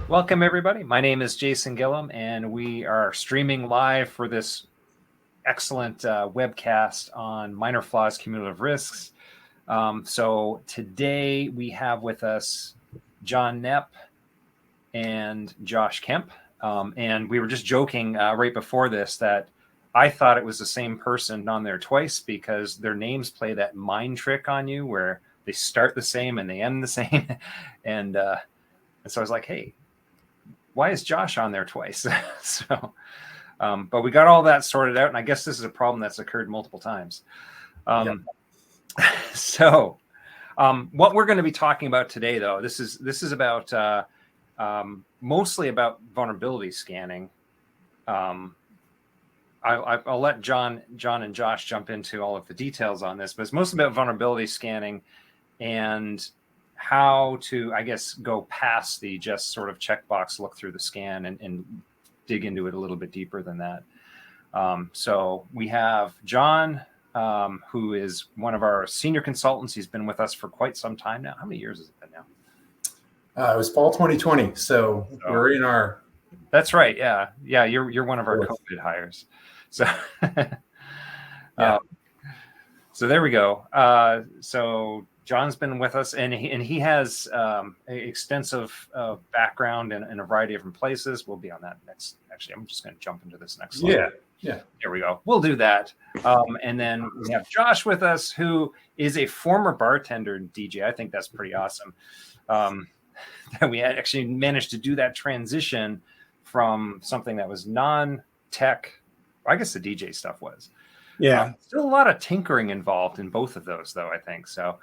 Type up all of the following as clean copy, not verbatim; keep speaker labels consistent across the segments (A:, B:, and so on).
A: Welcome, everybody. My name is Jason Gillam, and we are streaming live for this excellent webcast on minor flaws, cumulative risks. So today we have with us John Knepp and Josh Kemp. And we were just joking right before this that I thought it was the same person on there twice because their names play that mind trick on you where they start the same and they end the same. And so I was like, hey, why is Josh on there twice? But we got all that sorted out, and I guess this is a problem that's occurred multiple times. So what we're going to be talking about today, though, this is about mostly about vulnerability scanning. I'll let John and Josh jump into all of the details on this, but it's mostly about vulnerability scanning and how to, I guess, go past the just sort of checkbox look through the scan and dig into it a little bit deeper than that. So we have John, who is one of our senior consultants. He's been with us for quite some time now. How many years has it been now?
B: It was fall 2020, so we're in our...
A: That's right, yeah. Yeah, you're one of our COVID hires. So, so there we go. So John's been with us, and he has extensive background in a variety of different places. We'll be on that next. Actually, I'm just going to jump into this next slide.
B: Yeah.
A: There we go. We'll do that. And then we have Josh with us, who is a former bartender and DJ. I think that's pretty awesome. That we had actually managed to do that transition from something that was non-tech. I guess the DJ stuff was.
C: Yeah.
A: Still a lot of tinkering involved in both of those, though, I think. So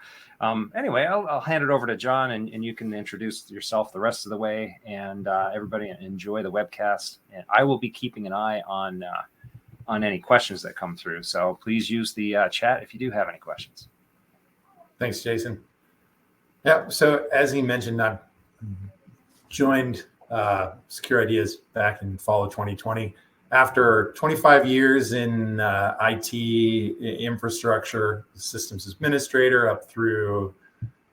A: anyway, I'll hand it over to John, and you can introduce yourself the rest of the way, and everybody enjoy the webcast. And I will be keeping an eye on any questions that come through. So please use the chat if you do have any questions.
B: Thanks, Jason. Yeah, so as he mentioned, I joined Secure Ideas back in fall of 2020. After 25 years in IT infrastructure, systems administrator, up through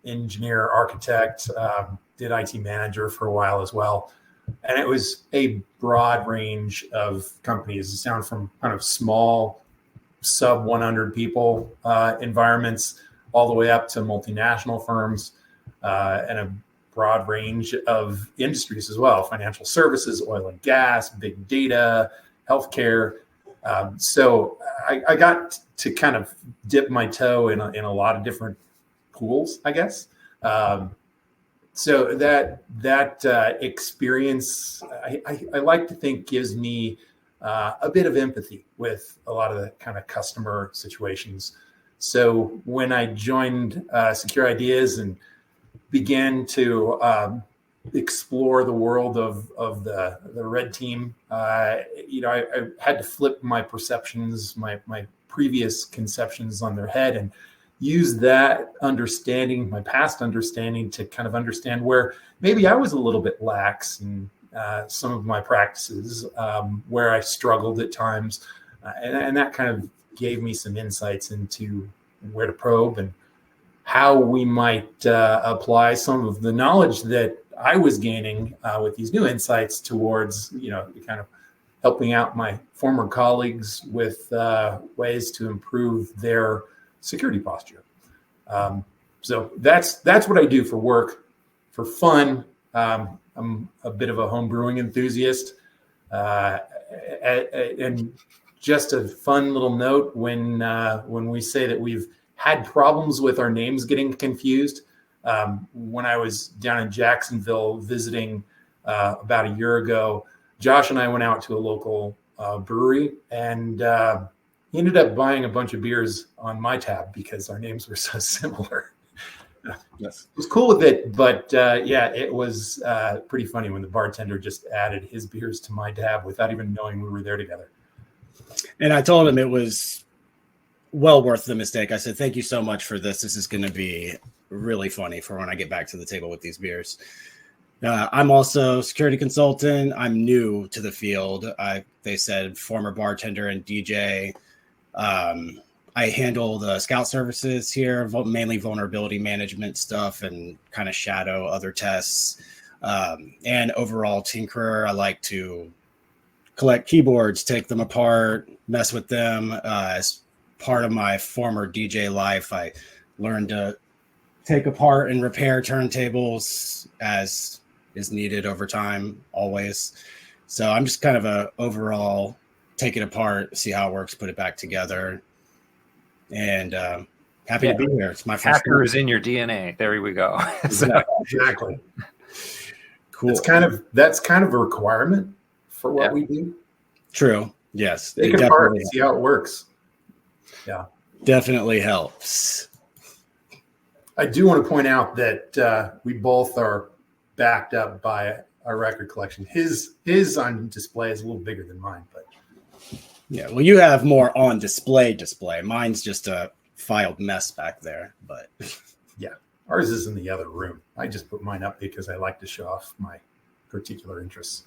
B: engineer, architect, did IT manager for a while as well. And it was a broad range of companies, down from kind of small, sub 100 people environments, all the way up to multinational firms and a broad range of industries as well: financial services, oil and gas, big data, healthcare. So I got to kind of dip my toe in a lot of different pools, I guess. So that experience, I like to think, gives me a bit of empathy with a lot of the kind of customer situations. So when I joined Secure Ideas and began to explore the world of the red team, I had to flip my perceptions, my previous conceptions on their head, and use that understanding, my past understanding, to kind of understand where maybe I was a little bit lax in some of my practices, where I struggled at times, and that kind of gave me some insights into where to probe and how we might apply some of the knowledge that I was gaining with these new insights towards, kind of helping out my former colleagues with ways to improve their security posture. So that's what I do for work. For fun, I'm a bit of a home brewing enthusiast. And just a fun little note, when we say that we've had problems with our names getting confused, when I was down in Jacksonville visiting about a year ago, Josh and I went out to a local brewery, and he ended up buying a bunch of beers on my tab because our names were so similar. Yes, it was cool with it, but it was pretty funny when the bartender just added his beers to my tab without even knowing we were there together.
C: And I told him it was well worth the mistake. I said, thank you so much for this. This is going to be really funny for when I get back to the table with these beers. I'm also a security consultant. I'm new to the field. They said former bartender and DJ. I handle the scout services here, mainly vulnerability management stuff and kind of shadow other tests. And overall tinkerer, I like to collect keyboards, take them apart, mess with them. As part of my former DJ life, I learned to take apart and repair turntables as is needed over time, always. So I'm just kind of a overall take it apart, see how it works, put it back together. And happy to be here. It's my first
A: hacker is in your DNA. There we go.
B: Exactly.
C: Cool.
B: That's kind of a requirement for what we do.
C: True. Yes.
B: Take it apart and see how it works. Yeah.
C: Definitely helps.
B: I do want to point out that we both are backed up by our record collection. His on display is a little bigger than mine, but
C: yeah. Well, you have more on display. Mine's just a filed mess back there, but
B: yeah, ours is in the other room. I just put mine up because I like to show off my particular interests.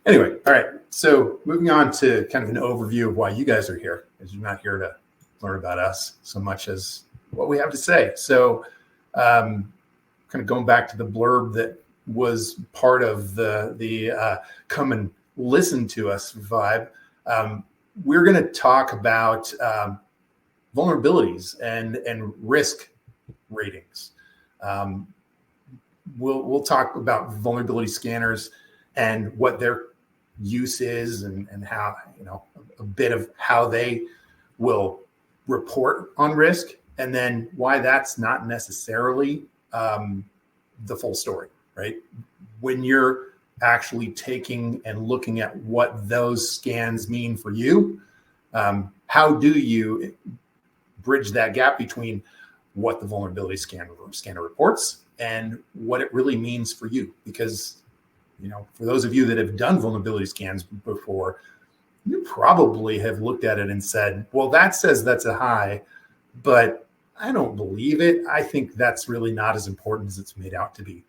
B: Anyway, all right. So moving on to kind of an overview of why you guys are here, because you're not here to learn about us so much as what we have to say. So kind of going back to the blurb that was part of the come and listen to us vibe. We're going to talk about vulnerabilities and risk ratings. We'll talk about vulnerability scanners and what their use is and how, a bit of how they will report on risk, and then why that's not necessarily the full story, right? When you're actually taking and looking at what those scans mean for you, how do you bridge that gap between what the vulnerability scanner reports and what it really means for you? Because, for those of you that have done vulnerability scans before, you probably have looked at it and said, well, that says that's a high, but I don't believe it. I think that's really not as important as it's made out to be.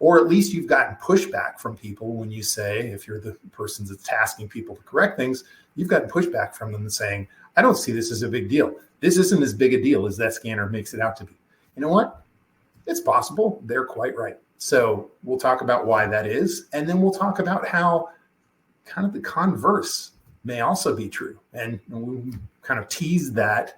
B: Or at least you've gotten pushback from people when you say, if you're the person that's tasking people to correct things, you've gotten pushback from them saying, I don't see this as a big deal. This isn't as big a deal as that scanner makes it out to be. You know what? It's possible. They're quite right. So we'll talk about why that is. And then we'll talk about how kind of the converse may also be true. And we kind of tease that,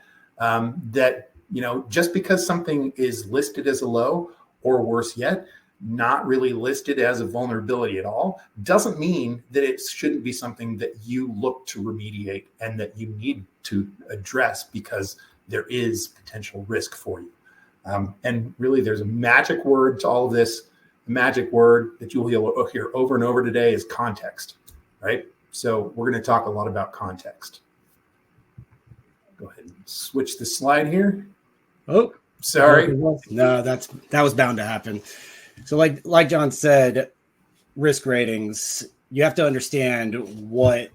B: just because something is listed as a low, or worse yet, not really listed as a vulnerability at all, doesn't mean that it shouldn't be something that you look to remediate and that you need to address because there is potential risk for you. And really, there's a magic word to all of this. The magic word that you'll hear over and over today is context, right? So we're going to talk a lot about context. Go ahead and switch the slide here.
C: Oh,
B: sorry.
C: No, that was bound to happen. So like John said, risk ratings, you have to understand what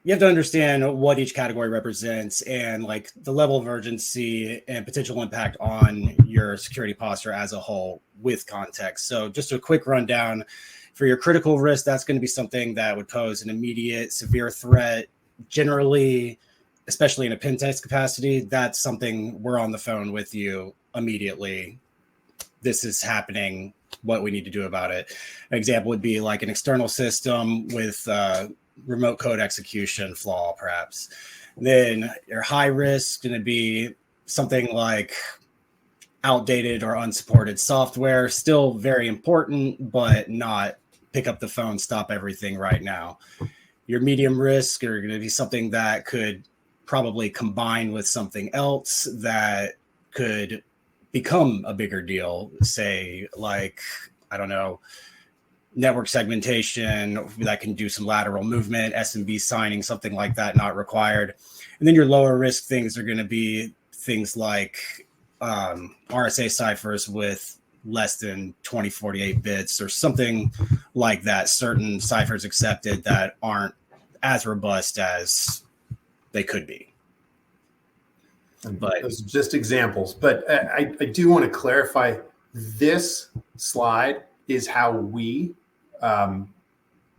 C: each category represents and like the level of urgency and potential impact on your security posture as a whole with context. So just a quick rundown for your critical risk, that's going to be something that would pose an immediate severe threat. Generally, especially in a pen test capacity, that's something we're on the phone with you immediately. This is happening, what we need to do about it. An example would be like an external system with remote code execution flaw, perhaps. Then your high risk going to be something like outdated or unsupported software, still very important, but not pick up the phone, stop everything right now. Your medium risk are going to be something that could probably combine with something else that could become a bigger deal, say like, I don't know, network segmentation that can do some lateral movement, SMB signing, something like that, not required. And then your lower risk things are going to be things like RSA ciphers with less than 2048 bits or something like that. Certain ciphers accepted that aren't as robust as they could be. But
B: those are just examples. But I do want to clarify, this slide is how we, when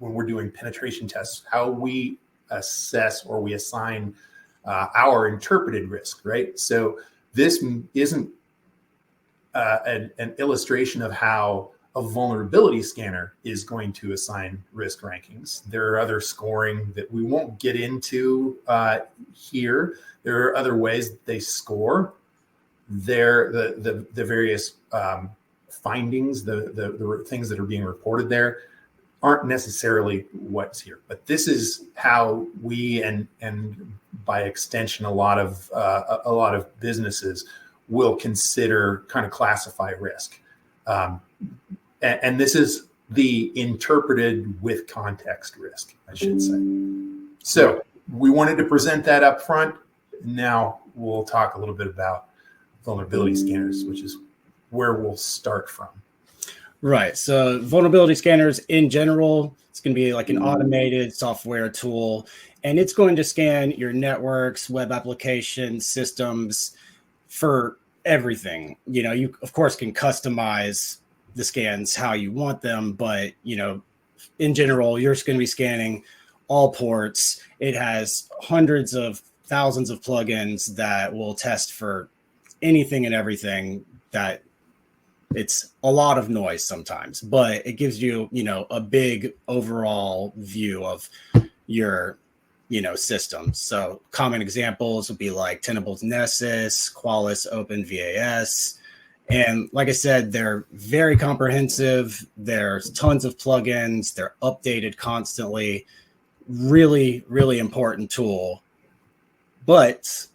B: we're doing penetration tests, how we assess or we assign our interpreted risk, right? So this isn't an illustration of how a vulnerability scanner is going to assign risk rankings. There are other scoring that we won't get into here. There are other ways that they score the various findings, the things that are being reported there aren't necessarily what's here. But this is how we and by extension a lot of businesses will consider kind of classify risk. And this is the interpreted with context risk, I should say. So we wanted to present that up front. Now we'll talk a little bit about vulnerability scanners, which is where we'll start from.
C: Right. So vulnerability scanners in general, it's going to be like an automated software tool, and it's going to scan your networks, web applications, systems for everything. You know, you of course can customize the scans how you want them, but you know, in general, you're just going to be scanning all ports. It has hundreds of thousands of plugins that will test for anything and everything. That it's a lot of noise sometimes, but it gives you, you know, a big overall view of your, you know, system. So common examples would be like Tenable's Nessus, Qualys Open VAS. And like I said, they're very comprehensive. There's tons of plugins. They're updated constantly. Really, really important tool. But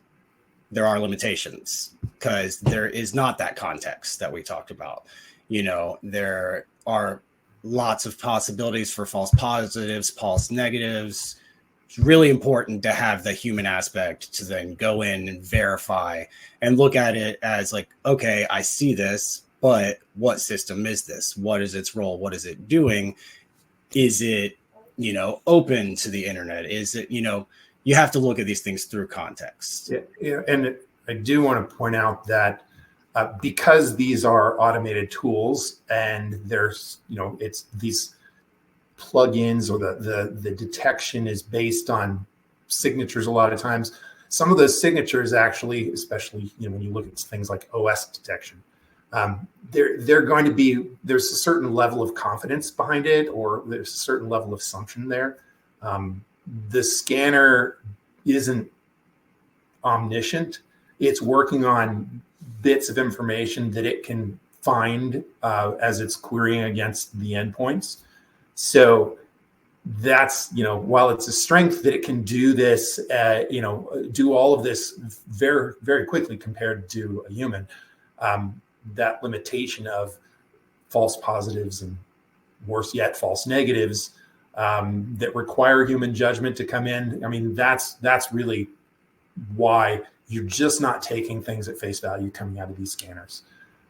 C: there are limitations because there is not that context that we talked about. You know, there are lots of possibilities for false positives, false negatives. It's really important to have the human aspect to then go in and verify and look at it as like, okay, I see this, but what system is this? What is its role? What is it doing? Is it, you know, open to the internet? Is it, you know, you have to look at these things through context.
B: Yeah, and I do want to point out that because these are automated tools and there's, you know, it's these plugins or the detection is based on signatures a lot of times. Some of those signatures actually, especially, you know, when you look at things like OS detection, they're going to be, there's a certain level of confidence behind it, or there's a certain level of assumption there. The scanner isn't omniscient. It's working on bits of information that it can find as it's querying against the endpoints. So that's, you know, while it's a strength that it can do this, you know, do all of this very, very quickly compared to a human, that limitation of false positives and worse yet, false negatives that require human judgment to come in. I mean, that's really why you're just not taking things at face value coming out of these scanners.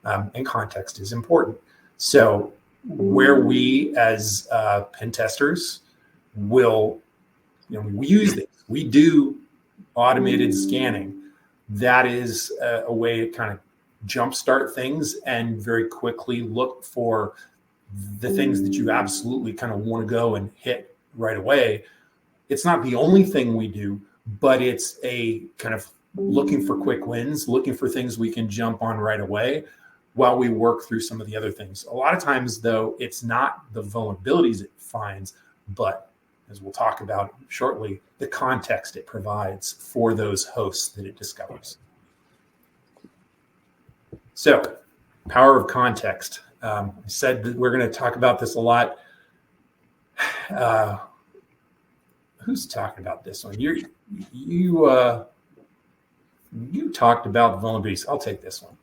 B: And context is important. So where we as pen testers will, you know, we use this, we do automated scanning. That is a way to kind of jumpstart things and very quickly look for the things that you absolutely kind of want to go and hit right away. It's not the only thing we do, but it's a kind of looking for quick wins, looking for things we can jump on right away while we work through some of the other things. A lot of times, though, it's not the vulnerabilities it finds, but as we'll talk about shortly, the context it provides for those hosts that it discovers. So, power of context. I said that we're going to talk about this a lot. Who's talking about this one? You talked about vulnerabilities. I'll take this one.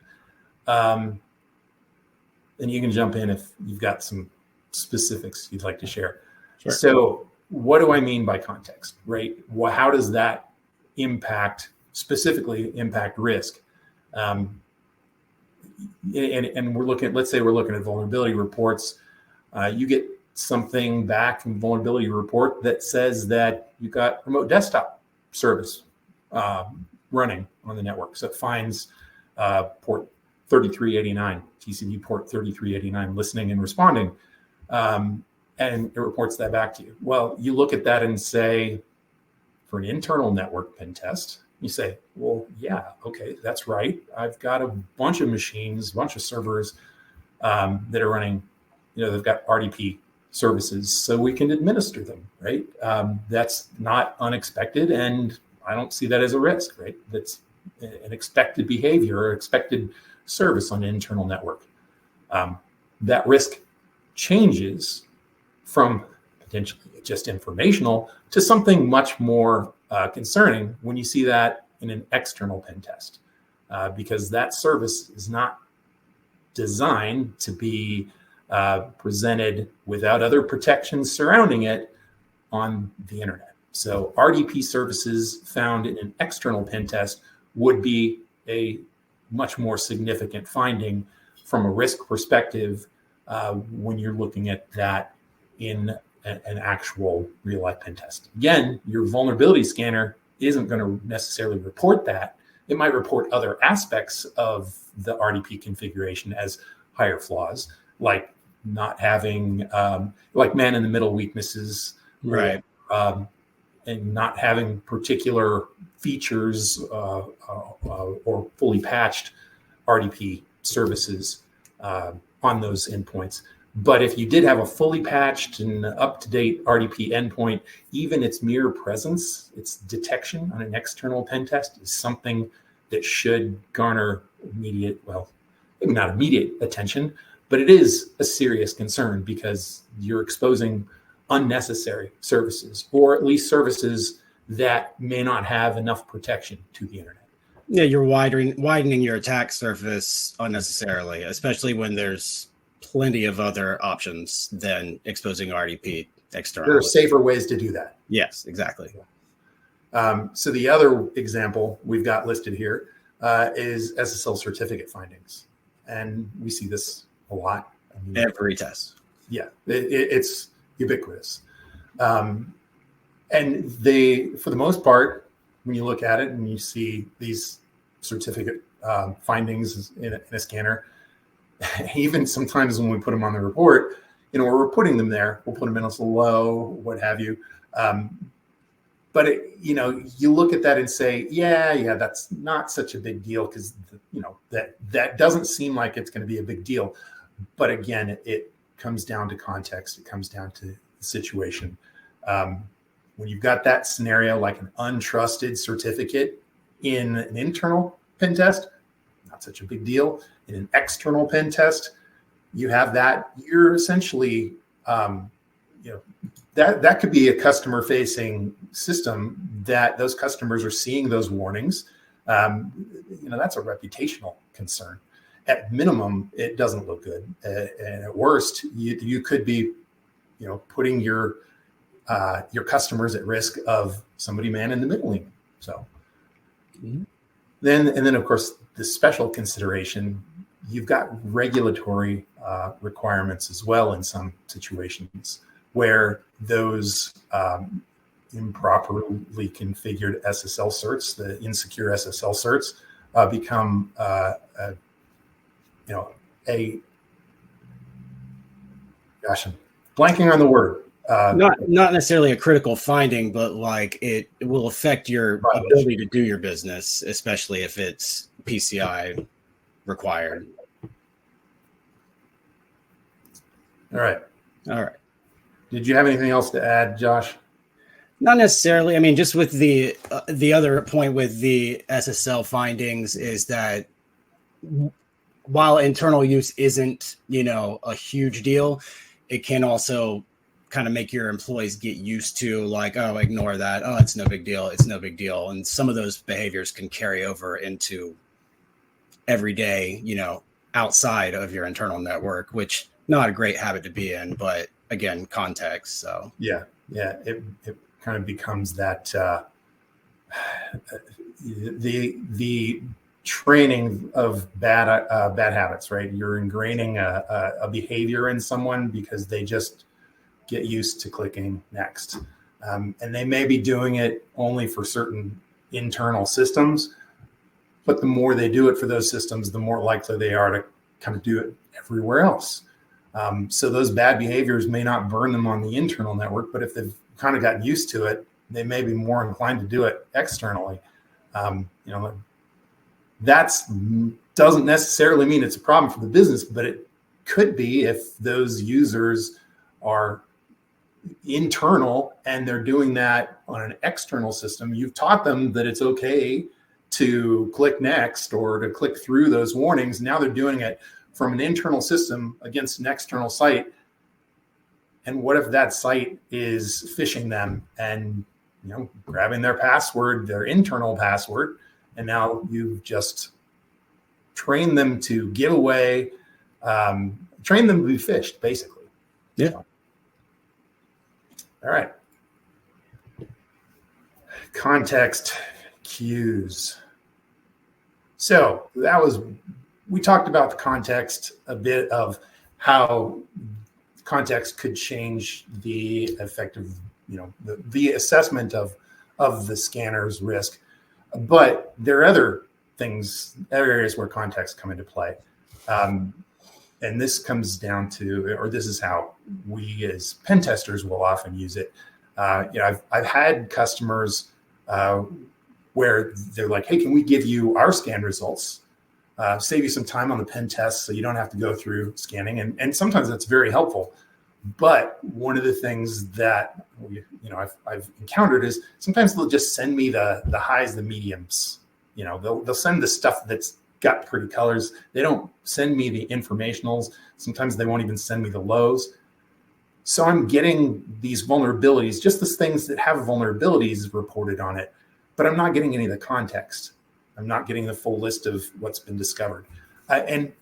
B: And you can jump in if you've got some specifics you'd like to share.
C: Sure.
B: So what do I mean by context, right? How does that specifically impact risk? And we're looking, let's say we're looking at vulnerability reports. You get something back from vulnerability report that says that you've got remote desktop service running on the network. So it finds port 3389, TCP port 3389, listening and responding. And it reports that back to you. Well, you look at that and say, for an internal network pen test, you say, well, yeah, okay, that's right. I've got a bunch of machines, a bunch of servers that are running, they've got RDP services, so we can administer them, right? That's not unexpected, and I don't see that as a risk, right? That's an expected behavior or expected service on an internal network. That risk changes from potentially just informational to something much more concerning when you see that in an external pen test, because that service is not designed to be presented without other protections surrounding it on the internet. So RDP services found in an external pen test would be a much more significant finding from a risk perspective when you're looking at that in an actual real life pen test. Again, your vulnerability scanner isn't going to necessarily report that. It might report other aspects of the RDP configuration as higher flaws, like not having, like man in the middle weaknesses,
C: right?
B: And not having particular features or fully patched RDP services on those endpoints. But if you did have a fully patched and up-to-date RDP endpoint, even its mere presence, its detection on an external pen test is something that should garner immediate, well, maybe not immediate attention, but it is a serious concern because you're exposing unnecessary services, or at least services that may not have enough protection to the internet.
C: Yeah, you're widening your attack surface unnecessarily, especially when there's plenty of other options than exposing RDP externally.
B: There are safer ways to do that.
C: Yes, exactly.
B: So the other example we've got listed here is SSL certificate findings. And we see this a lot.
C: I mean, every test.
B: Yeah, it's ubiquitous. And they, for the most part, when you look at it and you see these certificate findings in a scanner, even sometimes when we put them on the report, we're putting them there, we'll put them in as low, what have you. But you look at that and say, yeah, that's not such a big deal because that doesn't seem like it's going to be a big deal. But again, it comes down to context. It comes down to the situation. When you've got that scenario, like an untrusted certificate in an internal pen test, not such a big deal. In an external pen test, you have that. You're essentially, that could be a customer-facing system that those customers are seeing those warnings. That's a reputational concern. At minimum, it doesn't look good, and at worst, you could be, putting your customers at risk of somebody man in the middling. So, then of course, the special consideration, you've got regulatory requirements as well in some situations where those improperly configured SSL certs, the insecure SSL certs, become I'm blanking on the word.
C: Not necessarily a critical finding, but like it will affect your ability to do your business, especially if it's PCI required.
B: All right.
C: Did
B: you have anything else to add, Josh?
C: Not necessarily. I mean, just with the other point with the SSL findings is that while internal use isn't, a huge deal, it can also kind of make your employees get used to like, oh, ignore that. Oh, it's no big deal. It's no big deal. And some of those behaviors can carry over into every day, outside of your internal network, which not a great habit to be in, but again, context. So
B: yeah, it kind of becomes that the training of bad habits, right? You're ingraining a behavior in someone because they just get used to clicking next, and they may be doing it only for certain internal systems, but the more they do it for those systems, the more likely they are to kind of do it everywhere else. So those bad behaviors may not burn them on the internal network, but if they've kind of gotten used to it, they may be more inclined to do it externally. That's doesn't necessarily mean it's a problem for the business, but it could be if those users are internal and they're doing that on an external system. You've taught them that it's okay to click next or to click through those warnings. Now they're doing it from an internal system against an external site. And what if that site is phishing them and grabbing their password, their internal password, and now you've just trained them to give away, train them to be phished, basically.
C: Yeah.
B: So, all right. Context cues. So we talked about the context, a bit of how context could change the effective, the assessment of the scanner's risk. But there are other areas where context come into play. And this comes down to, or this is how we as pen testers will often use it. I've had customers where they're like, hey, can we give you our scan results? Save you some time on the pen test so you don't have to go through scanning. And sometimes that's very helpful. But one of the things that I've encountered is sometimes they'll just send me the highs, the mediums. They'll send the stuff that's got pretty colors. They don't send me the informationals. Sometimes they won't even send me the lows. So I'm getting these vulnerabilities, just the things that have vulnerabilities reported on it, but I'm not getting any of the context. I'm not getting the full list of what's been discovered. And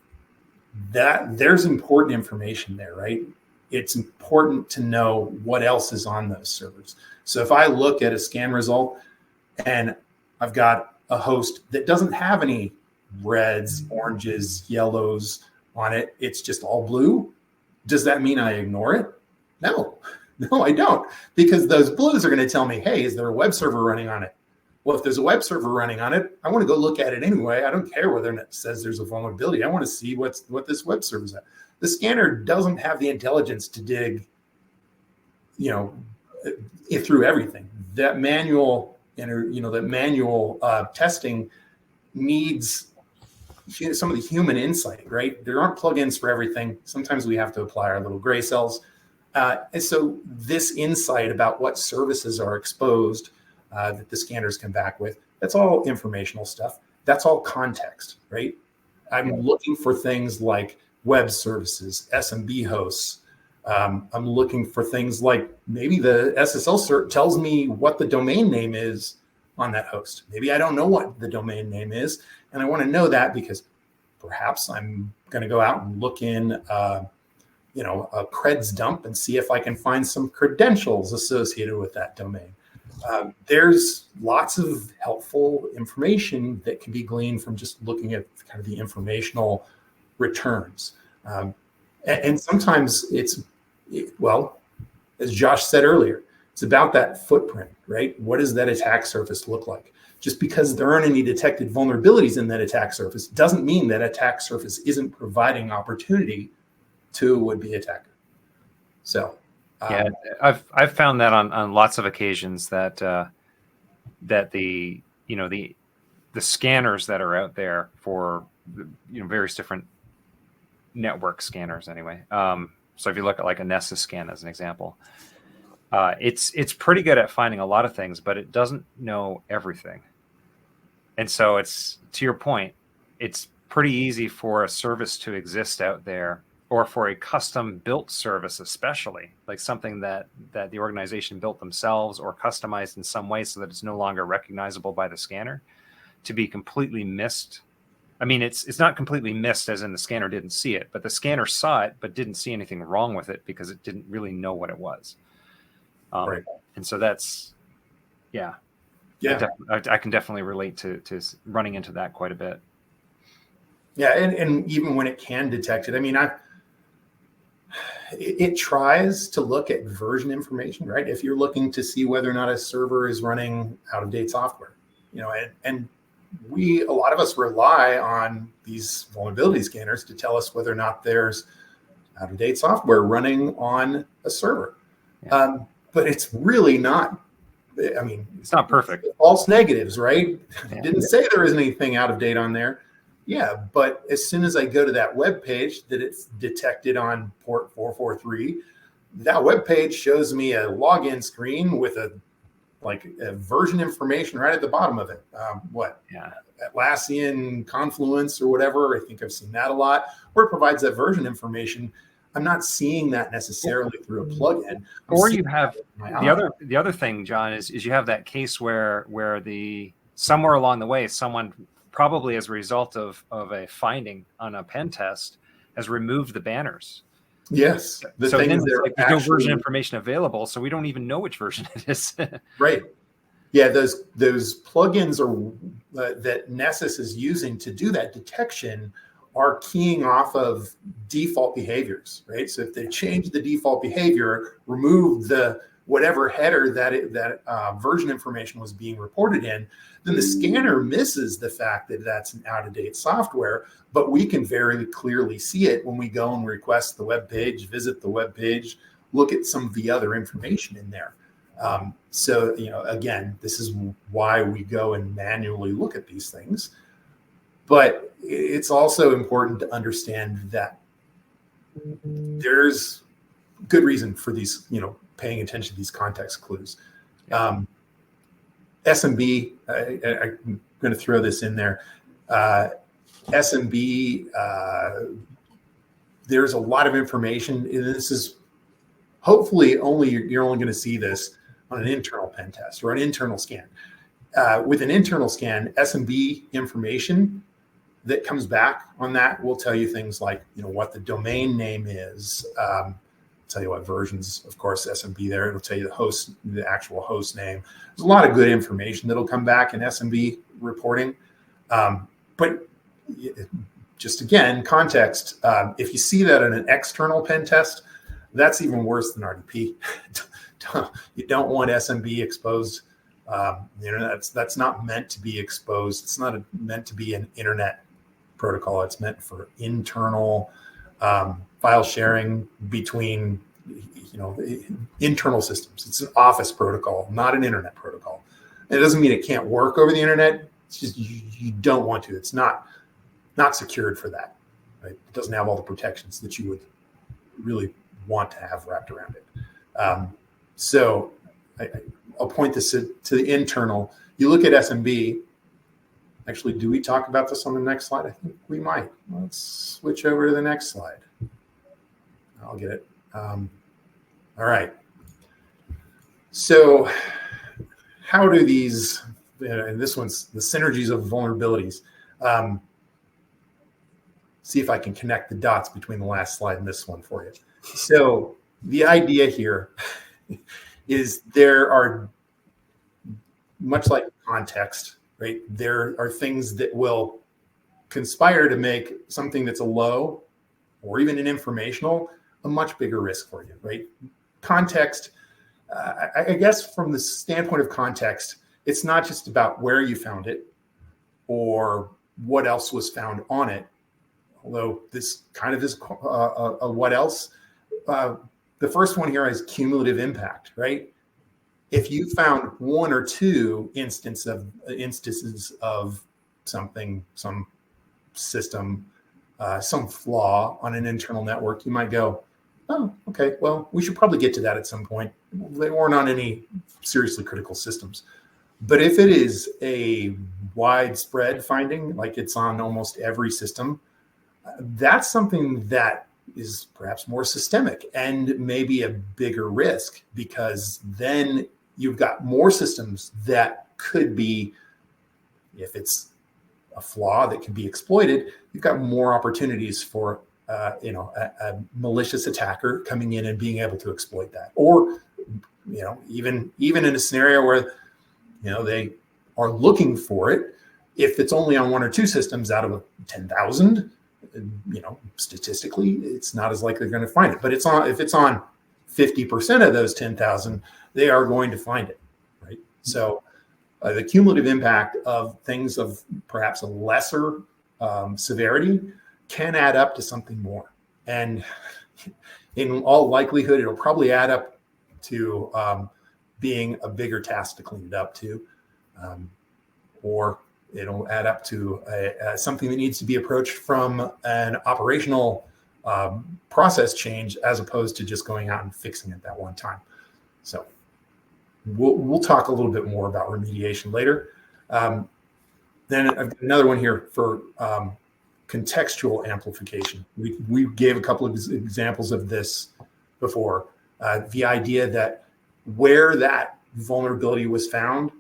B: that there's important information there, right? It's important to know what else is on those servers. So if I look at a scan result and I've got a host that doesn't have any reds, oranges, yellows on it, it's just all blue, does that mean I ignore it? No, I don't, because those blues are going to tell me, hey, is there a web server running on it? Well, if there's a web server running on it, I want to go look at it anyway. I don't care whether it says there's a vulnerability. I want to see what this web server's at. The scanner doesn't have the intelligence to dig, through everything. That manual, testing needs some of the human insight, right? There aren't plugins for everything. Sometimes we have to apply our little gray cells. And so this insight about what services are exposed that the scanners come back with, that's all informational stuff. That's all context, right? I'm looking for things like web services, SMB hosts. I'm looking for things like maybe the SSL cert tells me what the domain name is on that host. Maybe I don't know what the domain name is, and I want to know that because perhaps I'm going to go out and look in, a creds dump and see if I can find some credentials associated with that domain. There's lots of helpful information that can be gleaned from just looking at kind of the informational returns. And sometimes as Josh said earlier, it's about that footprint, right? What does that attack surface look like? Just because there aren't any detected vulnerabilities in that attack surface doesn't mean that attack surface isn't providing opportunity to a would-be attacker. So
A: I've found that on lots of occasions that the scanners that are out there for various different network scanners anyway. So if you look at like a Nessus scan as an example, it's pretty good at finding a lot of things, but it doesn't know everything. And so it's, to your point, it's pretty easy for a service to exist out there, or for a custom built service, especially like something that the organization built themselves or customized in some way so that it's no longer recognizable by the scanner, to be completely missed. I mean, it's not completely missed as in the scanner didn't see it, but the scanner saw it, but didn't see anything wrong with it because it didn't really know what it was.
B: Right.
A: And so that's, I can definitely relate to running into that quite a bit.
B: Yeah. And even when it can detect it, I mean, it tries to look at version information, right? If you're looking to see whether or not a server is running out of date software, and a lot of us rely on these vulnerability scanners to tell us whether or not there's out of date software running on a server. Yeah. But it's really not I mean,
A: it's not perfect.
B: False negatives, right?
A: Yeah.
B: Didn't say there was anything out of date on there. Yeah, but as soon as I go to that web page that it's detected on port 443, that web page shows me a login screen with a version information right at the bottom of it.
A: Yeah.
B: Atlassian Confluence or whatever. I think I've seen that a lot, where it provides that version information. I'm not seeing that necessarily through a plugin.
A: Or you have the other thing, John, is you have that case where somewhere along the way, someone probably as a result of a finding on a pen test has removed the banners.
B: Yes.
A: So then there's no version information available, so we don't even know which version it is.
B: Right. Yeah, those plugins that Nessus is using to do that detection are keying off of default behaviors, right? So if they change the default behavior, remove the whatever header that version information was being reported in, then the scanner misses the fact that that's an out-of-date software, but we can very clearly see it when we go and request the web page, visit the web page, look at some of the other information in there. So, again, this is why we go and manually look at these things. But it's also important to understand that there's good reason for these, paying attention to these context clues. SMB, I'm going to throw this in there. SMB, there's a lot of information. And this is hopefully you're only going to see this on an internal pen test or an internal scan. With an internal scan, SMB information that comes back on that will tell you things like, what the domain name is, tell you what versions, of course, SMB there. It'll tell you the actual host name. There's a lot of good information that'll come back in SMB reporting. But just again, context, if you see that in an external pen test, that's even worse than RDP. You don't want SMB exposed. That's not meant to be exposed. It's not meant to be an internet protocol. It's meant for internal file sharing between internal systems. It's an office protocol, not an internet protocol. And it doesn't mean it can't work over the internet. It's just you don't want to. It's not secured for that. Right? It doesn't have all the protections that you would really want to have wrapped around it. So I'll point this to the internal. You look at SMB. Actually, do we talk about this on the next slide? I think we might. Let's switch over to the next slide. I'll get it. All right. So how do these, and this one's the synergies of vulnerabilities. See if I can connect the dots between the last slide and this one for you. So the idea here is there are, much like context, right? There are things that will conspire to make something that's a low or even an informational a much bigger risk for you, right? Context, I guess from the standpoint of context, it's not just about where you found it or what else was found on it, although this kind of is a what else. The first one here is cumulative impact, right? If you found one or two instances of something, some system, some flaw on an internal network, you might go, oh, okay, well, we should probably get to that at some point. They weren't on any seriously critical systems. But if it is a widespread finding, like it's on almost every system, that's something that is perhaps more systemic and maybe a bigger risk, because then you've got more systems that could be, if it's a flaw that can be exploited, you've got more opportunities for a malicious attacker coming in and being able to exploit that. Or, even in a scenario where, they are looking for it, if it's only on one or two systems out of 10,000, statistically, it's not as likely they're going to find it. But if it's on 50% of those 10,000, they are going to find it, right? So the cumulative impact of things of perhaps a lesser severity can add up to something more. And in all likelihood, it'll probably add up to being a bigger task to clean it up to, or it'll add up to something that needs to be approached from an operational process change as opposed to just going out and fixing it that one time. So we'll talk a little bit more about remediation later. Then I've got another one here for contextual amplification. We gave a couple of examples of this before. The idea that where that vulnerability was found,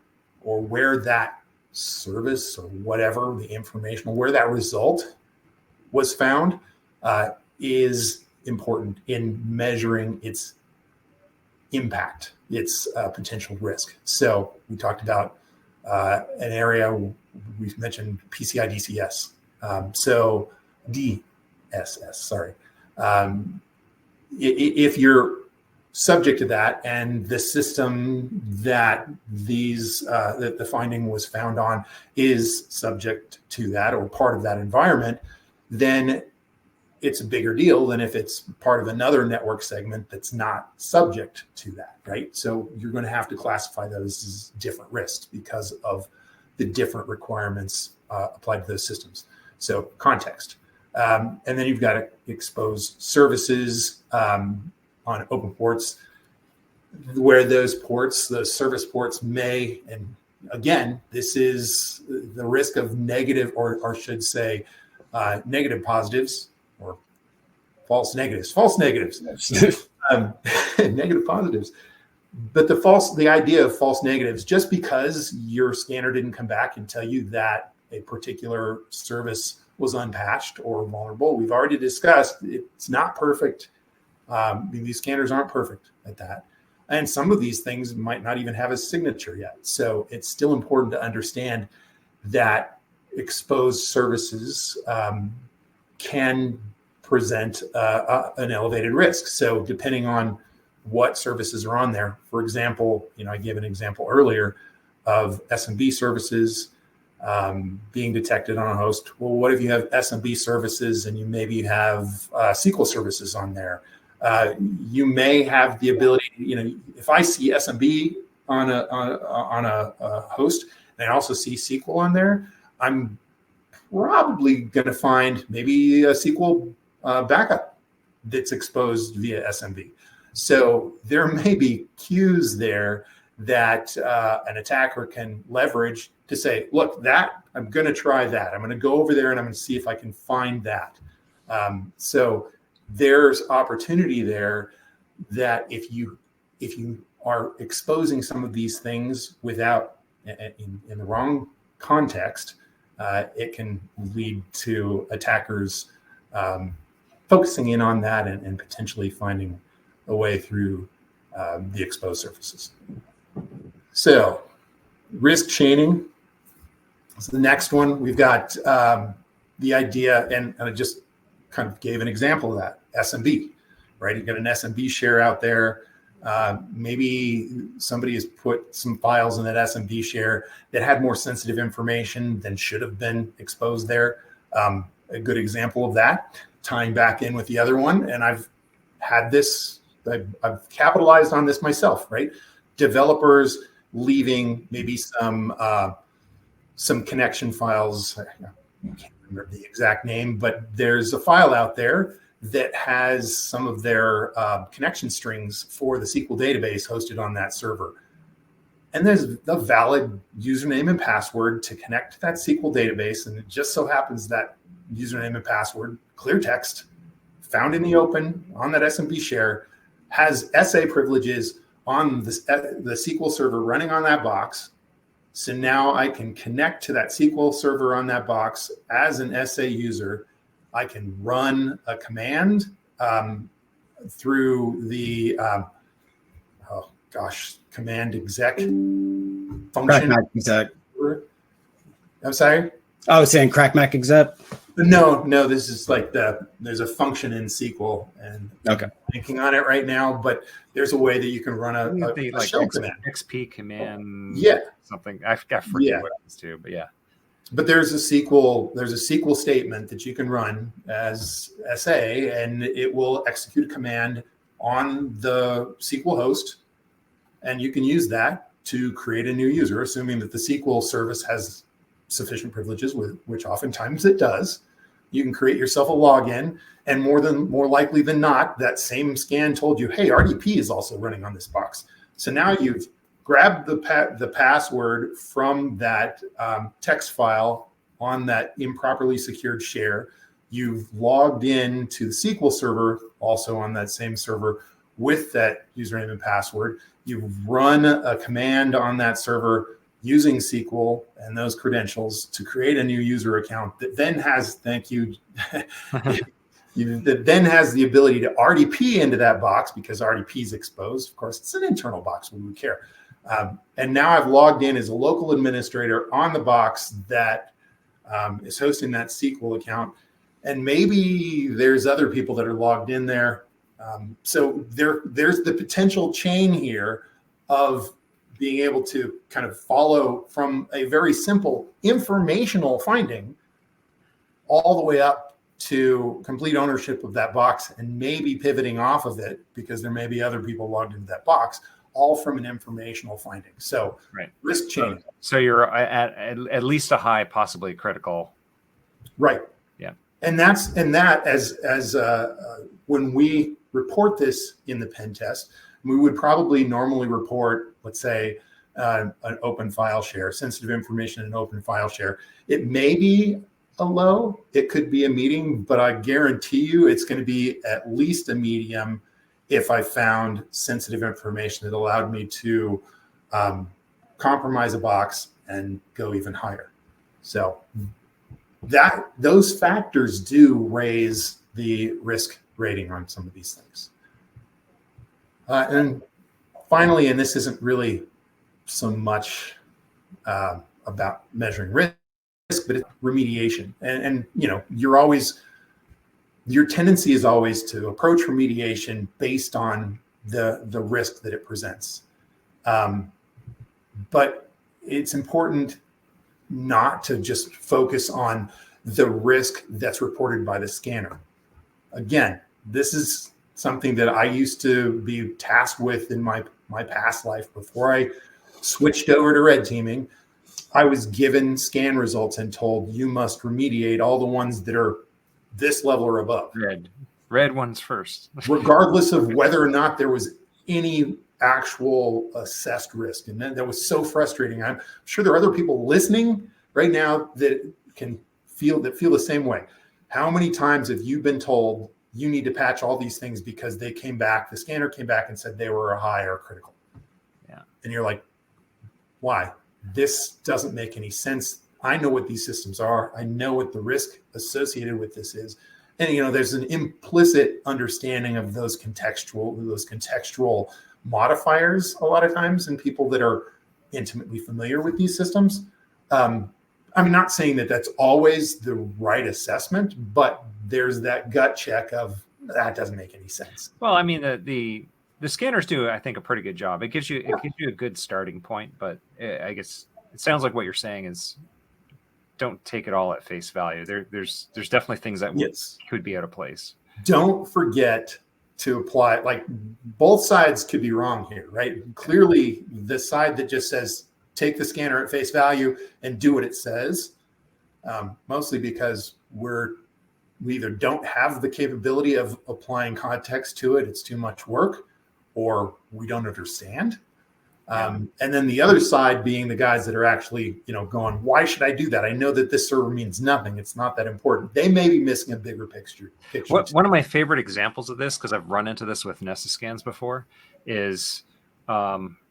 B: or where that service or whatever, the information, where that result was found, is important in measuring its impact, its potential risk. So we talked about an area, we mentioned PCI DCS. So DSS, sorry. If you're subject to that, and the system that that the finding was found on is subject to that or part of that environment, then it's a bigger deal than if it's part of another network segment that's not subject to that, right? So you're going to have to classify those as different risks because of the different requirements applied to those systems. So context. And then you've got to expose services on open ports, where those service ports may, and again, this is the risk of negative, or should say negative positives, or false negatives, negative positives. But the idea of false negatives, just because your scanner didn't come back and tell you that a particular service was unpatched or vulnerable, we've already discussed it's not perfect. These scanners aren't perfect at that. And some of these things might not even have a signature yet. So it's still important to understand that exposed services can present an elevated risk. So depending on what services are on there, for example, I gave an example earlier of SMB services being detected on a host. Well, what if you have SMB services and you maybe have SQL services on there? You may have the ability, if I see SMB on a host, and I also see SQL on there, I'm probably going to find maybe a SQL backup that's exposed via SMB. So there may be cues there that an attacker can leverage to say, look, I'm going to try that. I'm going to go over there and I'm going to see if I can find that. So there's opportunity there that if you are exposing some of these things without in the wrong context, it can lead to attackers focusing in on that and potentially finding a way through the exposed surfaces. So risk chaining is the next one. We've got the idea, and I just kind of gave an example of that, SMB, right? You've got an SMB share out there. Maybe somebody has put some files in that SMB share that had more sensitive information than should have been exposed there. A good example of that, tying back in with the other one, and I've had this, I've capitalized on this myself, right? Developers leaving maybe some connection files. I can't remember the exact name, but there's a file out there that has some of their connection strings for the SQL database hosted on that server. And there's a valid username and password to connect to that SQL database. And it just so happens that username and password, clear text, found in the open on that SMB share, has SA privileges on the SQL server running on that box. So now I can connect to that SQL server on that box as an SA user. I can run a command through the command exec function.
C: Exec.
B: I'm sorry?
C: I was saying crackmac exec.
B: No, this is like there's a function in SQL, and
C: okay,
B: I'm thinking on it right now, but there's a way that you can run a shell command.
A: XP command.
B: Yeah.
A: Something. I forget what it is too, but yeah.
B: But there's a SQL statement that you can run as SA, and it will execute a command on the SQL host And you can use that to create a new user, assuming that the SQL service has sufficient privileges, which oftentimes it does. You can create yourself a login, and more likely than not, that same scan told you, hey, RDP is also running on this box. So now you've grabbed the password from that text file on that improperly secured share. You've logged in to the SQL server, also on that same server, with that username and password. You've run a command on that server using SQL and those credentials to create a new user account that then has, thank you, that then has the ability to RDP into that box because RDP is exposed. Of course, it's an internal box, we would care. And now I've logged in as a local administrator on the box that is hosting that SQL account. And maybe there's other people that are logged in there. So there's the potential chain here of being able to kind of follow from a very simple informational finding all the way up to complete ownership of that box, and maybe pivoting off of it because there may be other people logged into that box, all from an informational finding. So
A: right.
B: Risk chain.
A: So you're at least a high, possibly critical.
B: Right.
A: Yeah.
B: And that as when we report this in the pen test, we would probably normally report, let's say, an open file share, sensitive information in an open file share. It may be a low, it could be a medium, but I guarantee you it's going to be at least a medium if I found sensitive information that allowed me to compromise a box and go even higher. So those factors do raise the risk rating on some of these things. And finally, and this isn't really so much about measuring risk, but it's remediation. And your tendency is always to approach remediation based on the risk that it presents. But it's important not to just focus on the risk that's reported by the scanner. Again, this is something that I used to be tasked with in my past life. Before I switched over to red teaming, I was given scan results and told you must remediate all the ones that are this level or above.
A: Red ones first.
B: Regardless of whether or not there was any actual assessed risk. And that was so frustrating. I'm sure there are other people listening right now that feel the same way. How many times have you been told you need to patch all these things because the scanner came back and said they were a high or critical?
A: Yeah.
B: And you're like, why? This doesn't make any sense. I know what these systems are. I know what the risk associated with this is. And, there's an implicit understanding of those contextual modifiers a lot of times in people that are intimately familiar with these systems. I'm not saying that that's always the right assessment, but there's that gut check of that doesn't make any sense.
A: Well, I mean, the scanners do, I think, a pretty good job. It gives you a good starting point, but I guess it sounds like what you're saying is don't take it all at face value. There's definitely things that could be out of place.
B: Don't forget to apply, like both sides could be wrong here, right? Clearly the side that just says, take the scanner at face value and do what it says, mostly because we either don't have the capability of applying context to it, it's too much work, or we don't understand. And then the other side being the guys that are actually, going, why should I do that? I know that this server means nothing. It's not that important. They may be missing a bigger picture.
A: One of my favorite examples of this, because I've run into this with Nessa scans before, is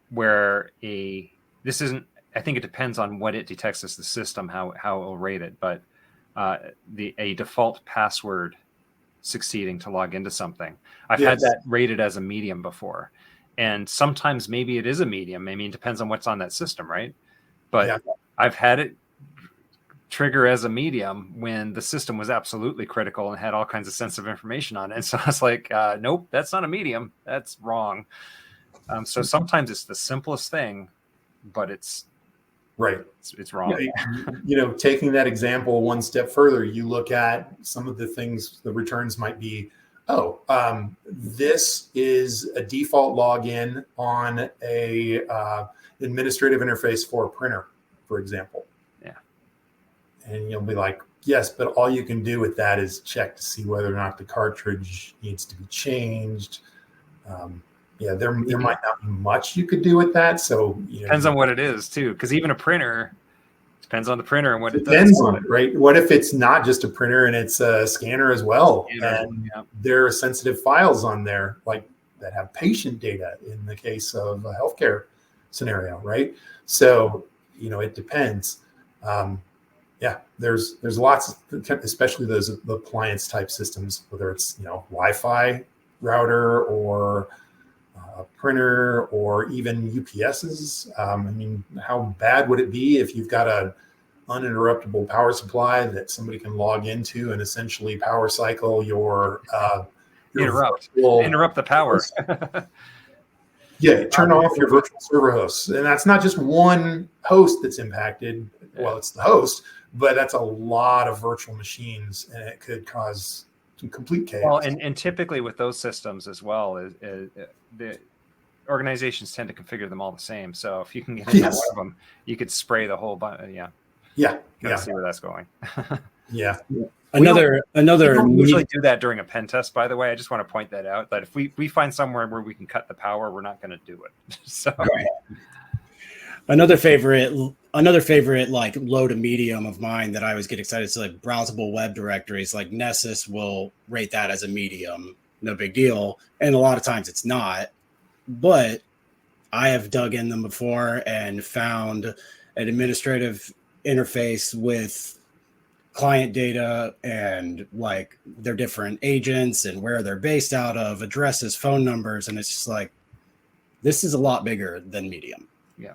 A: where this isn't, I think it depends on what it detects as the system, how it will rate it, but a default password succeeding to log into something. I've had that rated as a medium before. And sometimes maybe it is a medium. I mean, it depends on what's on that system, right? But I've had it trigger as a medium when the system was absolutely critical and had all kinds of sensitive information on it. And so I was like, nope, that's not a medium. That's wrong. So sometimes it's the simplest thing, but it's
B: right.
A: It's wrong.
B: Taking that example one step further, you look at some of the things, the returns might be This is a default login on a administrative interface for a printer, for example.
A: Yeah.
B: And you'll be like, yes, but all you can do with that is check to see whether or not the cartridge needs to be changed. There might not be much you could do with that. So
A: depends on what it is too, because even a printer depends on the printer and what it does.
B: Depends on it, right? What if it's not just a printer and it's a scanner as well? And there are sensitive files on there, like that have patient data in the case of a healthcare scenario, right? So it depends. There's lots, especially those appliance type systems, whether it's Wi-Fi router or a printer or even UPSs. How bad would it be if you've got a uninterruptible power supply that somebody can log into and essentially power cycle your
A: interrupt the power?
B: Turn off your virtual server hosts. And that's not just one host that's impacted. Well, it's the host, but that's a lot of virtual machines, and it could cause some complete chaos.
A: Well, and typically with those systems as well, the organizations tend to configure them all the same. So if you can get into one of them, you could spray the whole bunch. See where that's going.
C: Another
A: we don't usually do that during a pen test, by the way. I just want to point that out, that if we find somewhere where we can cut the power, we're not going to do it. So
C: another favorite like low to medium of mine that I always get excited is like browsable web directories. Like Nessus will rate that as a medium, no big deal, and a lot of times it's not. But I have dug in them before and found an administrative interface with client data and like their different agents and where they're based out of, addresses, phone numbers, and it's just like, this is a lot bigger than medium.
A: Yeah.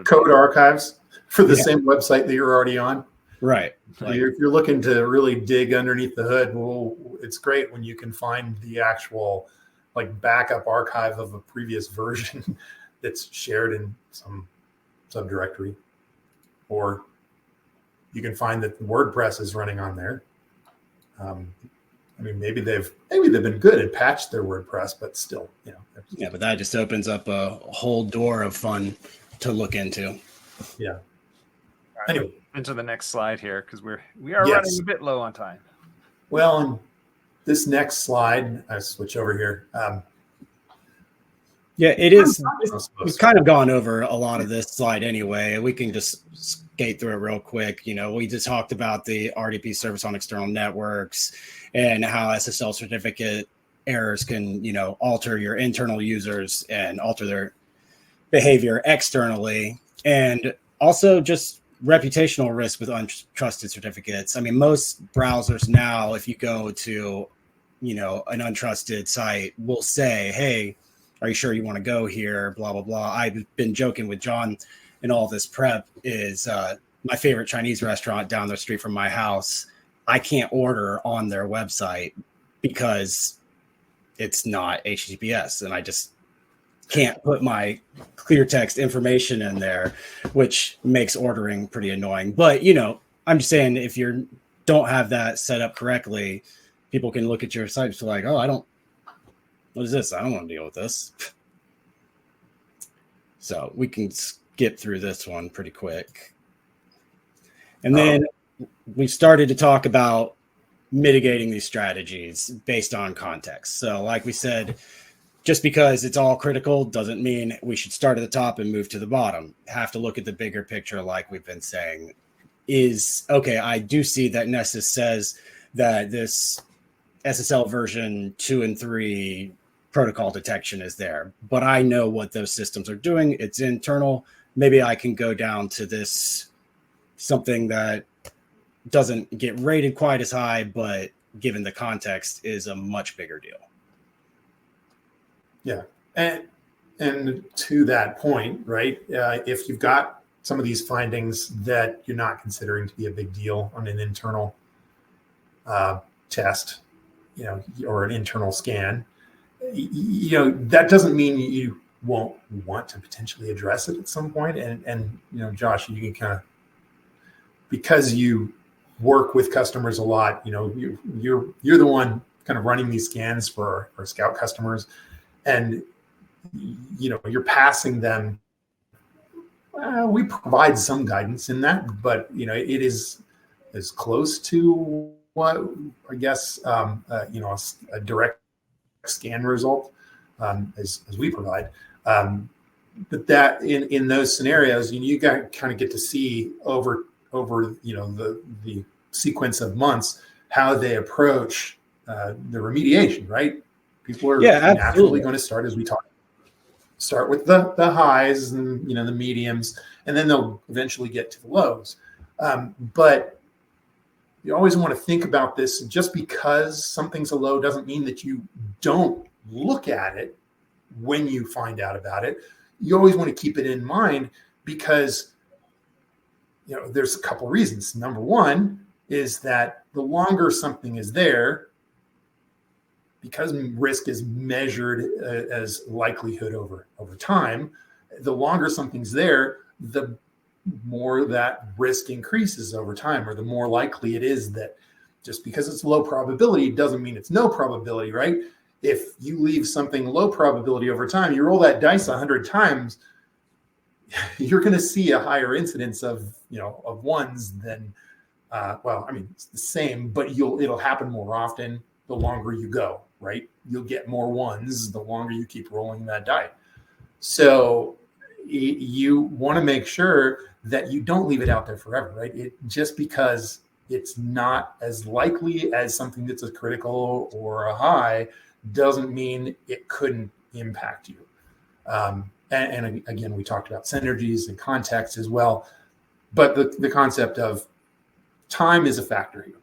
B: Code archives for the same website that you're already on.
C: Right.
B: If you're looking to really dig underneath the hood, well, it's great when you can find the actual like backup archive of a previous version that's shared in some subdirectory, or you can find that WordPress is running on there. Maybe they've been good and patched their WordPress, but still,
C: but that just opens up a whole door of fun to look into.
B: Yeah.
A: Right,
B: anyway,
A: into the next slide here, because we are running a bit low on time.
B: Well, on this next slide, I switch over here.
C: It is. We've kind of gone over a lot of this slide anyway. We can just skate through it real quick. We just talked about the RDP service on external networks and how SSL certificate errors can, alter your internal users and alter their behavior externally. And also just reputational risk with untrusted certificates. Most browsers now, if you go to, an untrusted site, will say, hey, are you sure you want to go here? Blah, blah, blah. I've been joking with John in all this prep is my favorite Chinese restaurant down the street from my house. I can't order on their website because it's not HTTPS, and I just can't put my clear text information in there, which makes ordering pretty annoying. But, I'm just saying, if you don't have that set up correctly, people can look at your site and be like, what is this? I don't want to deal with this. So we can skip through this one pretty quick. And then we started to talk about mitigating these strategies based on context. So like we said, just because it's all critical doesn't mean we should start at the top and move to the bottom. Have to look at the bigger picture, like we've been saying. I do see that Nessus says that this SSL version 2 and 3 protocol detection is there, but I know what those systems are doing. It's internal. Maybe I can go down to this something that doesn't get rated quite as high, but given the context is a much bigger deal.
B: Yeah. And to that point, right, if you've got some of these findings that you're not considering to be a big deal on an internal test, or an internal scan, that doesn't mean you won't want to potentially address it at some point. And Josh, you can kind of, because you work with customers a lot, you're the one kind of running these scans for our Scout customers, and you're passing them. We provide some guidance in that, but it is as close to what I guess a direct scan result as we provide. But that in those scenarios, you got kind of get to see over the sequence of months how they approach the remediation. Right, people are naturally going to start, as we start with the highs and the mediums, and then they'll eventually get to the lows. But you always want to think about this. Just because something's a low doesn't mean that you don't look at it when you find out about it. You always want to keep it in mind, because there's a couple reasons. Number one is that the longer something is there, because risk is measured as likelihood over time, the longer something's there, the more that risk increases over time, or the more likely it is that just because it's low probability doesn't mean it's no probability, right? If you leave something low probability over time, you roll that dice 100 times, you're going to see a higher incidence of ones than, it's the same, but it'll happen more often the longer you go, right? You'll get more ones the longer you keep rolling that die. So you want to make sure that you don't leave it out there forever, right? Just because it's not as likely as something that's a critical or a high doesn't mean it couldn't impact you. And again, we talked about synergies and context as well, but the concept of time is a factor here.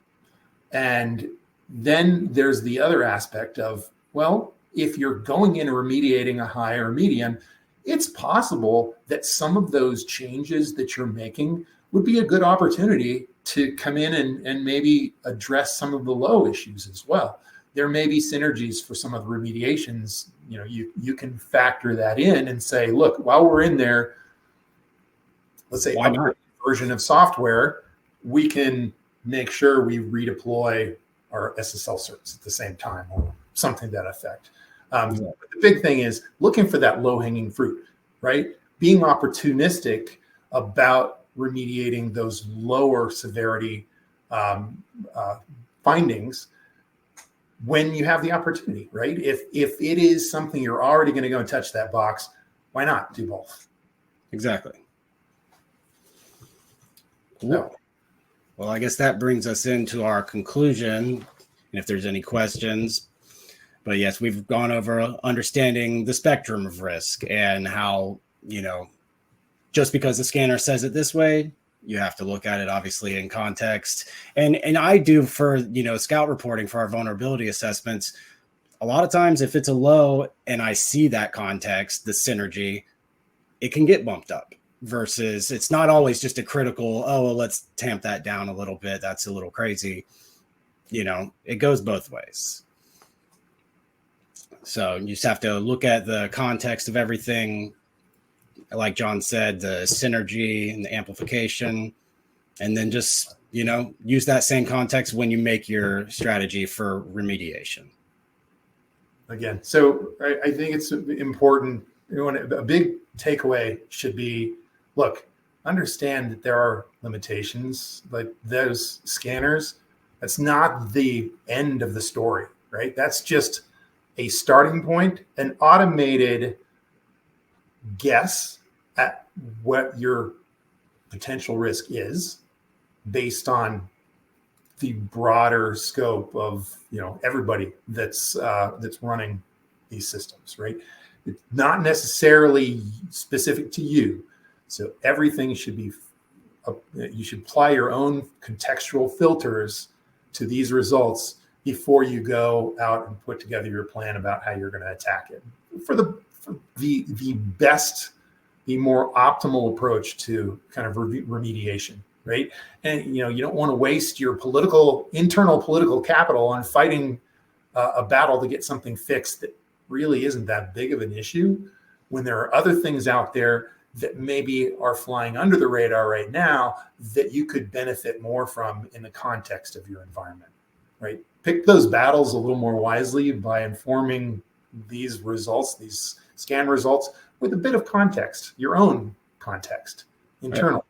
B: And then there's the other aspect of, well, if you're going in and remediating a high or medium, it's possible that some of those changes that you're making would be a good opportunity to come in and maybe address some of the low issues as well. There may be synergies for some of the remediations. You can factor that in and say, look, while we're in there, let's say a version of software, we can make sure we redeploy our SSL certs at the same time, or something to that effect. But the big thing is looking for that low-hanging fruit, right? Being opportunistic about remediating those lower severity findings when you have the opportunity, right? If it is something you're already going to go and touch that box, why not do both?
C: Exactly. Cool.
B: So,
C: well, I guess that brings us into our conclusion. And if there's any questions, but yes, we've gone over understanding the spectrum of risk and how, just because the scanner says it this way, you have to look at it obviously in context. And I do for, Scout reporting for our vulnerability assessments. A lot of times if it's a low and I see that context, the synergy, it can get bumped up versus it's not always just a critical, let's tamp that down a little bit. That's a little crazy. It goes both ways. So you just have to look at the context of everything. Like John said, the synergy and the amplification, and then just, use that same context when you make your strategy for remediation.
B: Again, so I think it's important. A big takeaway should be, look, understand that there are limitations. Like those scanners, that's not the end of the story, right? That's just a starting point, an automated guess at what your potential risk is based on the broader scope of everybody that's running these systems, right? It's not necessarily specific to you, so everything should be. You should apply your own contextual filters to these results before you go out and put together your plan about how you're going to attack it for the best, the more optimal approach to kind of remediation, right? And you don't want to waste your internal political capital on fighting a battle to get something fixed that really isn't that big of an issue, when there are other things out there that maybe are flying under the radar right now that you could benefit more from in the context of your environment. right? Pick those battles a little more wisely by informing these results, these scan results, with a bit of context, your own context, internal.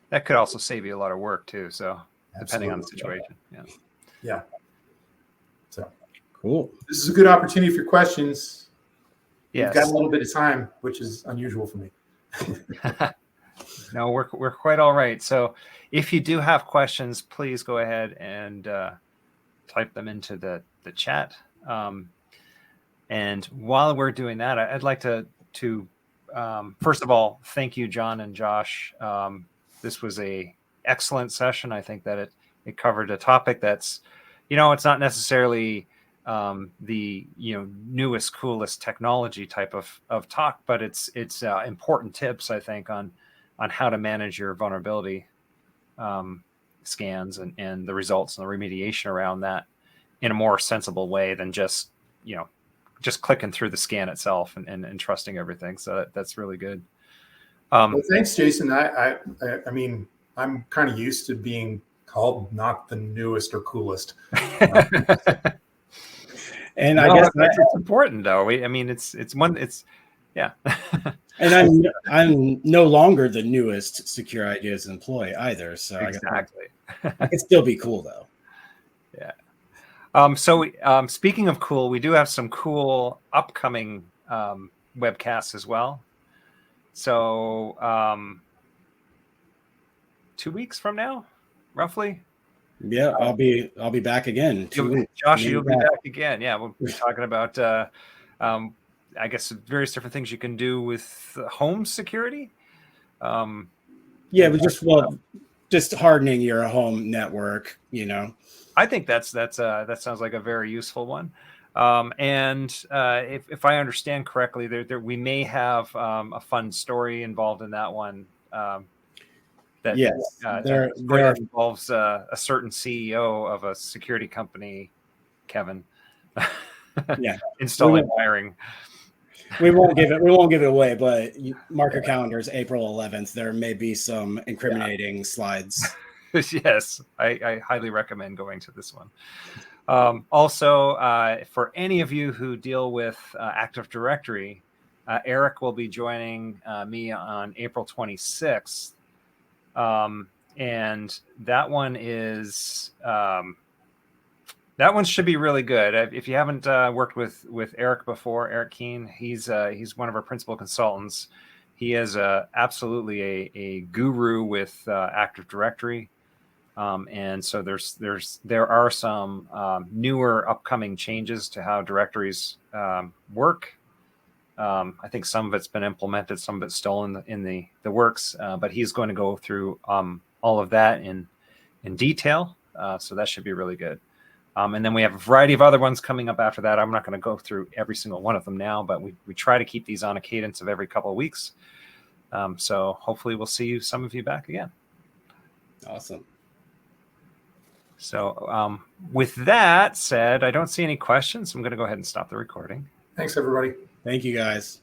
A: That could also save you a lot of work too. So depending on the
B: Absolutely.
A: situation.
B: Yeah. So
C: Cool.
B: this is a good opportunity for questions.
A: Yes.
B: We've got a little bit of time, which is unusual for me.
A: No, we're quite all right. So if you do have questions, please go ahead and type them into the chat. And while we're doing that, I'd like to first of all, thank you, John and Josh. This was a excellent session. I think that it covered a topic that's, it's not necessarily the newest, coolest technology type of talk, but it's important tips, I think, on how to manage your vulnerability scans and the results and the remediation around that in a more sensible way than just clicking through the scan itself and trusting everything. So that's really good.
B: Well, thanks, Jason. I mean, I'm kind of used to being called not the newest or coolest.
C: And I guess
A: it's important, though. Yeah.
C: And I'm no longer the newest Secure Ideas employee either. So
A: exactly.
C: I can still be cool though.
A: Yeah. So speaking of cool, we do have some cool upcoming webcasts as well. So 2 weeks from now, roughly.
C: Yeah, I'll be back again. 2 weeks.
A: Josh, you'll be back again. Yeah, we'll be talking about I guess various different things you can do with home security.
C: Yeah, but just hardening your home network,
A: I think that sounds like a very useful one. And if I understand correctly, there we may have a fun story involved in that one. That involves a certain CEO of a security company, Kevin.
C: Yeah,
A: installing wiring.
C: We won't give it away, but mark your calendars, April 11th. There may be some incriminating slides.
A: Yes, I highly recommend going to this one. Also, for any of you who deal with Active Directory, Eric will be joining me on April 26th. And that one is that one should be really good. If you haven't worked with Eric before, Eric Keene, he's one of our principal consultants. He is absolutely a guru with Active Directory, and so there are some newer upcoming changes to how directories work. I think some of it's been implemented, some of it's still in the works, but he's going to go through all of that in detail. So that should be really good. And then we have a variety of other ones coming up after that. I'm not going to go through every single one of them now, but we try to keep these on a cadence of every couple of weeks. So hopefully we'll see some of you back again.
C: Awesome.
A: So with that said, I don't see any questions. So I'm going to go ahead and stop the recording.
B: Thanks, everybody.
C: Thank you, guys.